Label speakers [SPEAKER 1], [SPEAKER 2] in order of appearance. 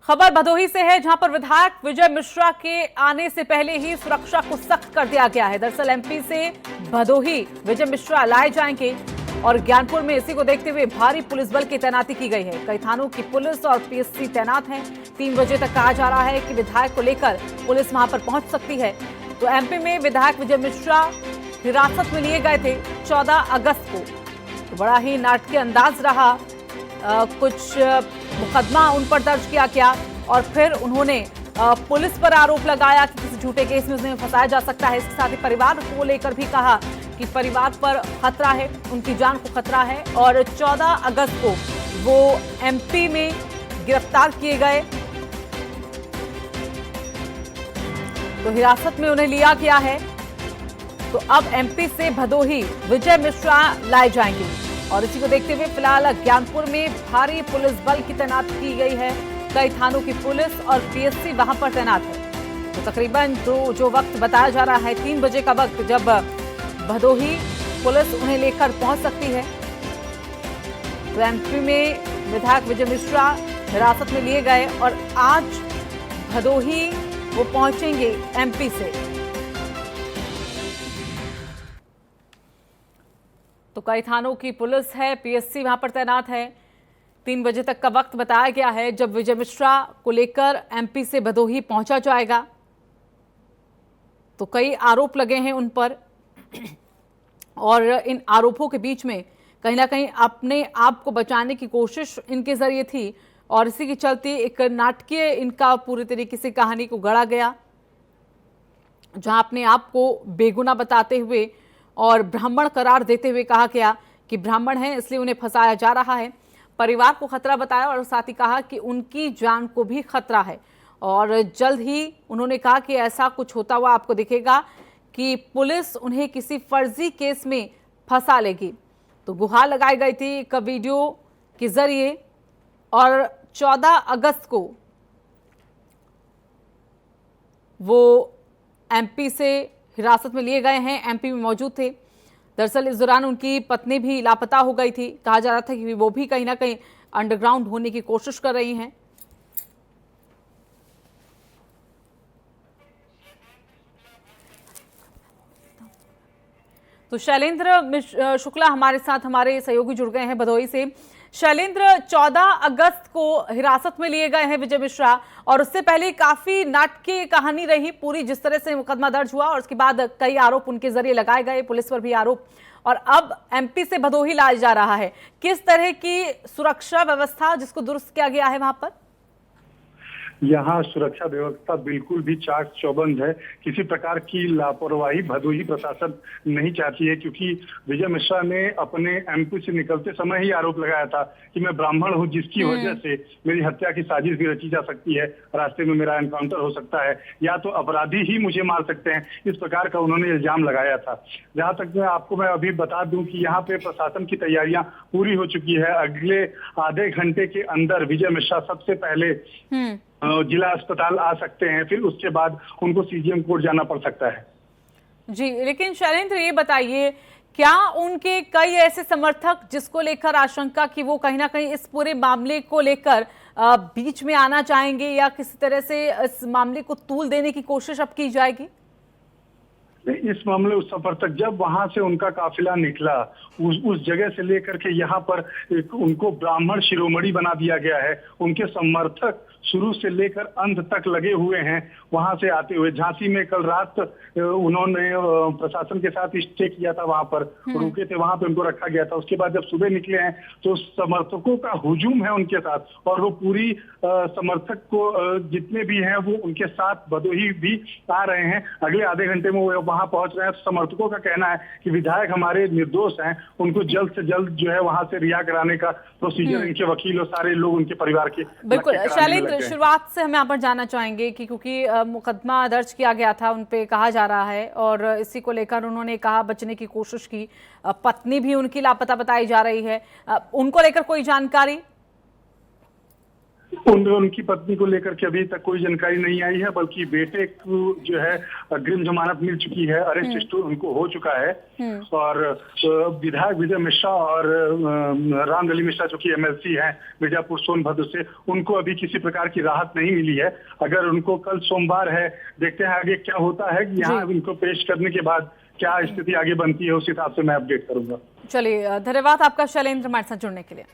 [SPEAKER 1] खबर भदोही से है, जहां पर विधायक विजय मिश्रा के आने से पहले ही सुरक्षा को सख्त कर दिया गया है। दरअसल एमपी से भदोही विजय मिश्रा लाए जाएंगे और ज्ञानपुर में इसी को देखते हुए भारी पुलिस बल की तैनाती की गई है। कई थानों की पुलिस और पीएससी तैनात हैं। 3 बजे तक कहा जा रहा है कि विधायक को लेकर पुलिस वहां पर पहुंच सकती है। तो एमपी में विधायक विजय मिश्रा हिरासत में लिए गए थे 14 अगस्त को। तो बड़ा ही नाटकीय अंदाज रहा। कुछ मुकदमा उन पर दर्ज किया गया और फिर उन्होंने पुलिस पर आरोप लगाया कि किसी झूठे केस में उन्हें फंसाया जा सकता है। इसके साथ ही परिवार को लेकर भी कहा कि परिवार पर खतरा है, उनकी जान को खतरा है। और 14 अगस्त को वो एमपी में गिरफ्तार किए गए, तो हिरासत में उन्हें लिया गया है। तो अब एमपी से भदोही विजय मिश्रा लाए जाएंगे और इसी को देखते हुए फिलहाल ज्ञानपुर में भारी पुलिस बल की तैनाती की गई है। कई थानों की पुलिस और पीएससी वहां पर तैनात है। तो तकरीबन जो वक्त बताया जा रहा है 3 बजे का वक्त, जब भदोही पुलिस उन्हें लेकर पहुंच सकती है। तो एमपी में विधायक विजय मिश्रा हिरासत में लिए गए और आज भदोही वो पहुंचेंगे एमपी से। तो कई थानों की पुलिस है, पीएससी वहां पर तैनात है। 3 बजे तक का वक्त बताया गया है जब विजय मिश्रा को लेकर एमपी से भदोही पहुंचा जाएगा। तो कई आरोप लगे हैं उन पर और इन आरोपों के बीच में कहीं ना कहीं अपने आप को बचाने की कोशिश इनके जरिए थी और इसी के चलते एक नाटकीय इनका पूरी तरीके से कहानी को गढ़ा गया, जहां अपने आप को बेगुनाह बताते हुए और ब्राह्मण करार देते हुए कहा गया कि ब्राह्मण हैं इसलिए उन्हें फंसाया जा रहा है। परिवार को खतरा बताया और साथ ही कहा कि उनकी जान को भी खतरा है। और जल्द ही उन्होंने कहा कि ऐसा कुछ होता हुआ आपको दिखेगा कि पुलिस उन्हें किसी फर्जी केस में फंसा लेगी। तो गुहार लगाई गई थी एक वीडियो के जरिए और 14 अगस्त को वो एमपी से हिरासत में लिए गए हैं, एमपी में मौजूद थे। दरअसल इस दौरान उनकी पत्नी भी लापता हो गई थी। कहा जा रहा था कि वो भी कहीं ना कहीं अंडरग्राउंड होने की कोशिश कर रही हैं। तो शैलेंद्र शुक्ला हमारे साथ, हमारे सहयोगी जुड़ गए हैं भदोही से। शैलेंद्र, 14 अगस्त को हिरासत में लिए गए हैं विजय मिश्रा और उससे पहले काफी नाटकीय कहानी रही पूरी, जिस तरह से मुकदमा दर्ज हुआ और उसके बाद कई आरोप उनके जरिए लगाए गए, पुलिस पर भी आरोप, और अब एमपी से भदोही लाया जा रहा है। किस तरह की सुरक्षा व्यवस्था जिसको दुरुस्त किया गया है वहां पर?
[SPEAKER 2] यहाँ सुरक्षा व्यवस्था बिल्कुल भी चाक चौबंद है। किसी प्रकार की लापरवाही भदोही प्रशासन नहीं चाहती है, क्योंकि विजय मिश्रा ने अपने एमपी से निकलते समय ही आरोप लगाया था कि मैं ब्राह्मण हूँ, जिसकी वजह से मेरी हत्या की साजिश भी रची जा सकती है, रास्ते में मेरा एनकाउंटर हो सकता है या तो अपराधी ही मुझे मार सकते हैं। इस प्रकार का उन्होंने इल्जाम लगाया था। जहां तक मैं अभी बता दूं कि यहाँ पे प्रशासन की तैयारियां पूरी हो चुकी है। अगले आधे घंटे के अंदर विजय मिश्रा सबसे पहले जिला अस्पताल आ सकते हैं, फिर उसके बाद उनको सीजीएम कोर्ट जाना पड़ सकता है।
[SPEAKER 1] जी, लेकिन शैलेंद्र ये बताइए, क्या उनके कई ऐसे समर्थक जिसको लेकर आशंका कि वो कहीं ना कहीं इस पूरे मामले को लेकर बीच में आना चाहेंगे या किसी तरह से इस मामले को तूल देने की कोशिश अब की जाएगी?
[SPEAKER 2] इस मामले उस सफर तक जब वहां से उनका काफिला निकला, उस जगह से लेकर के यहाँ पर उनको ब्राह्मण शिरोमणि बना दिया गया है। उनके समर्थक शुरू से लेकर अंत तक लगे हुए हैं वहां से आते हुए। झांसी में कल रात उन्होंने प्रशासन के साथ स्टे किया था, वहां पर रुके थे, वहां पे उनको रखा गया था। उसके बाद जब सुबह निकले हैं तो समर्थकों का हुजूम है उनके साथ और वो पूरी समर्थक को जितने भी हैं वो उनके साथ भदोही भी आ रहे हैं। अगले आधे घंटे में वो वहां पहुंच रहे हैं। समर्थकों का कहना है कि विधायक हमारे निर्दोष हैं, उनको जल्द से जल्द जो है वहां से रिहा कराने का प्रोसीजर इनके वकील और सारे लोग उनके परिवार के।
[SPEAKER 1] बिल्कुल शैलेंद्र, शुरुआत से हम यहाँ पर जानना चाहेंगे कि क्योंकि मुकदमा दर्ज किया गया था उन पे, कहा जा रहा है, और इसी को लेकर उन्होंने कहा बचने की कोशिश की। पत्नी भी उनकी लापता बताई जा रही है, उनको लेकर कोई जानकारी?
[SPEAKER 2] उनकी पत्नी को लेकर के अभी तक कोई जानकारी नहीं आई है, बल्कि बेटे को जो है अग्रिम जमानत मिल चुकी है, अरेस्ट उनको हो चुका है। और विधायक विजय मिश्रा और रामदली मिश्रा जो कि एमएलसी हैं मिर्जापुर सोनभद्र से, उनको अभी किसी प्रकार की राहत नहीं मिली है। अगर उनको कल सोमवार है, देखते हैं आगे क्या होता है, यहाँ उनको पेश करने के बाद क्या स्थिति आगे बनती है, उस हिसाब से मैं अपडेट करूंगा।
[SPEAKER 1] चलिए, धन्यवाद आपका शैलेंद्र हमारे साथ जुड़ने के लिए।